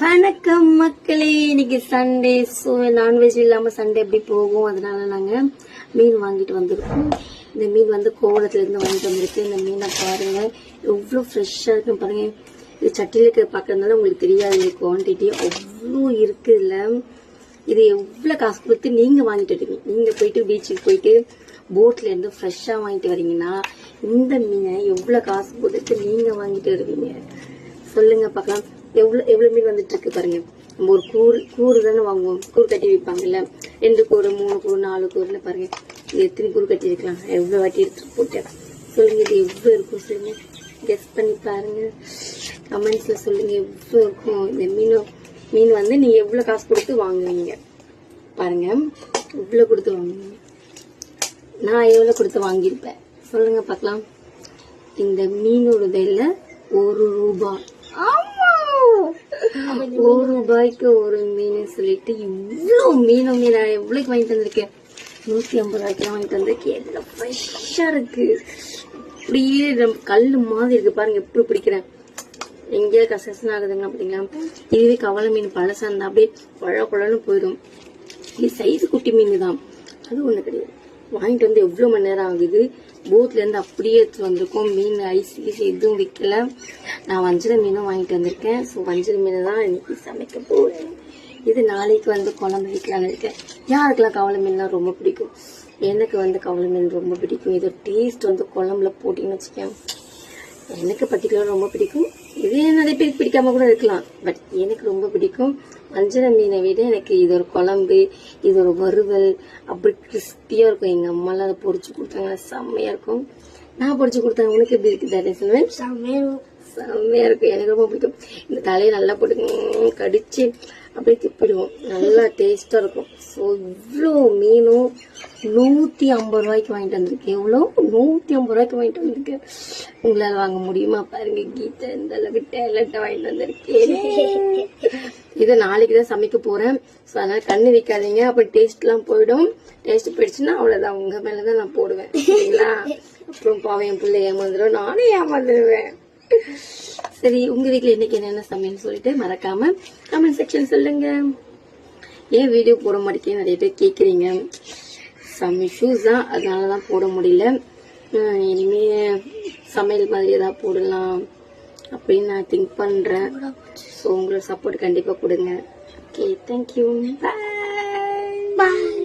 வணக்கம் மக்களே, இன்னைக்கு சண்டே. ஸோ நான்வெஜ் இல்லாமல் சண்டே எப்படி போகும், அதனால நாங்கள் மீன் வாங்கிட்டு வந்திருக்கோம். இந்த மீன் வந்து கோவளத்துலேருந்து வாங்கிட்டு வந்திருக்கு. இந்த மீனை பாருங்க, எவ்வளோ ஃப்ரெஷ்ஷாக இருக்குன்னு பாருங்க. இது சட்டியில் இருக்கிற பார்க்கறதுனால உங்களுக்கு தெரியாது இந்த குவான்டிட்டி அவ்வளோ இருக்குது. இல்லை இது எவ்வளோ காசு கொடுத்து நீங்கள் வாங்கிட்டு வரீங்க. நீங்கள் போயிட்டு பீச்சுக்கு போயிட்டு போட்லேருந்து ஃப்ரெஷ்ஷாக வாங்கிட்டு வரீங்கன்னா இந்த மீனை எவ்வளோ காசு கொடுத்து நீங்கள் வாங்கிட்டு வருவீங்க சொல்லுங்க பார்க்கலாம். எவ்வளவு மீன் வந்துட்டு இருக்கு பாருங்க. நம்ம ஒரு கூறு தானே வாங்குவோம், கூறு கட்டி வைப்பாங்கல்ல, 2 கூறு 3 கூறு 4 கூறுன்னு பாருங்க. இது எத்தனை கூறு கட்டி இருக்கலாம், எவ்வளவு வாட்டி எடுத்துட்டு போட்டேன் சொல்லுங்க. இது எவ்வளவு இருக்கும் சொல்லுங்க, கெஸ் பண்ணி பாருங்க, கமெண்ட்ஸ்ல சொல்லுங்க எவ்வளவு இருக்கும். இந்த மீன் வந்து நீங்க எவ்வளவு காசு கொடுத்து வாங்குவீங்க பாருங்க. எவ்வளவு கொடுத்து வாங்குவீங்க, நான் எவ்வளவு கொடுத்து வாங்கியிருப்பேன் சொல்லுங்க பார்க்கலாம். இந்த மீனோட விலை 1 ரூபாய். 1 ரூபாய்க்கு ஒரு மீன் சொல்லிட்டு இவ்வளோ மீனும் நான் எவ்வளோக்கு வாங்கிட்டு வந்திருக்கேன், 150 ரூபாய்க்கு வாங்கிட்டு வந்திருக்கேன். எல்லாம் ஃப்ரெஷ்ஷாக இருக்கு, அப்படியே கல் மாதிரி இருக்கு பாருங்க. எப்படி பிடிக்கிறேன், எங்கேயாவது கசகசன்னு ஆகுதுங்க அப்படிங்களா. இதுவே கவலை மீன் பழசா இருந்தா அப்படியே குழன்னு போயிடும். இது சைஸ் குட்டி மீன் தான், அது ஒண்ணு கிடையாது. வாங்கிட்டு வந்து எவ்வளவு மணி நேரம் ஆகுது, போட்ல இருந்து அப்படியே எடுத்து வந்திருக்கோம். மீன் ஐஸ் எதுவும் விற்கல. நான் வஞ்சிர மீனும் வாங்கிட்டு வந்திருக்கேன். ஸோ வஞ்சிர மீன் தான் இன்னைக்கு சமைக்க போறேன். இது நாளைக்கு வந்து குழம்பு வைக்கலான்னு இருக்கேன். யாருக்கெல்லாம் கவலை மீன்லாம் ரொம்ப பிடிக்கும், எனக்கு வந்து கவலை மீன் ரொம்ப பிடிக்கும். இது டேஸ்ட் வந்து குழம்புல போட்டிங்கன்னு வச்சுக்கேன், எனக்கு பர்டிகுலர் ரொம்ப பிடிக்கும். இதே நிறைய பேருக்கு பிடிக்காம கூட இருக்கலாம், பட் எனக்கு ரொம்ப பிடிக்கும். வஞ்சர மீனை விட எனக்கு இது ஒரு குழம்பு, இது ஒரு வறுவல், அப்படி கிறிஸ்பியா இருக்கும். எங்க அம்மாலாம் அதை பொரிச்சு கொடுத்தாங்க, செம்மையா இருக்கும். நான் பொரிச்சு கொடுத்தாங்க, உனக்கு எப்படி இருக்கு சொல்லுவேன். செம்மையா இருக்கும், எனக்கு ரொம்ப பிடிக்கும். இந்த தலையை நல்லா போட்டு கடிச்சு அப்படியே திப்பிடுவோம், நல்லா டேஸ்டா இருக்கும். ஸோ இவ்வளோ மீனும் 150 ரூபாய்க்கு வாங்கிட்டு வந்திருக்கேன். எவ்வளோ 150 ரூபாய்க்கு வாங்கிட்டு வந்திருக்கேன். உங்களால் வாங்க முடியுமா பாருங்க. கீதை இந்த அளவுக்கு டேலண்டா வாங்கிட்டு வந்திருக்கேன். இதை நாளைக்கு தான் சமைக்க போறேன். ஸோ அதனால கண்ணு வைக்காதீங்க, அப்ப டேஸ்ட் எல்லாம் போயிடும். டேஸ்ட் போயிடுச்சுன்னா அவ்வளவுதான், உங்க மேலதான் நான் போடுவேன் சரிங்களா. அப்புறம் பாவம் என் பிள்ளை ஏமாந்துடும், நானே ஏமாந்துருவேன். சரி, உங்க வீட்டுல இன்னைக்கு என்னென்ன சமையல் சொல்லிட்டு மறக்காம கமெண்ட் செக்ஷன் சொல்லுங்க. ஏன் வீடியோ போட மாட்டேங்க நிறைய பேர் கேக்குறீங்க. சம் இஷ்யூஸ் தான், அதனாலதான் போட முடியல. இனிமே சமையல் மாதிரி ஏதாவது போடலாம் அப்படின்னு நான் திங்க் பண்றேன். ஸோ உங்களோட சப்போர்ட் கண்டிப்பா கொடுங்க. ஓகே, தேங்க்யூ, பாய்.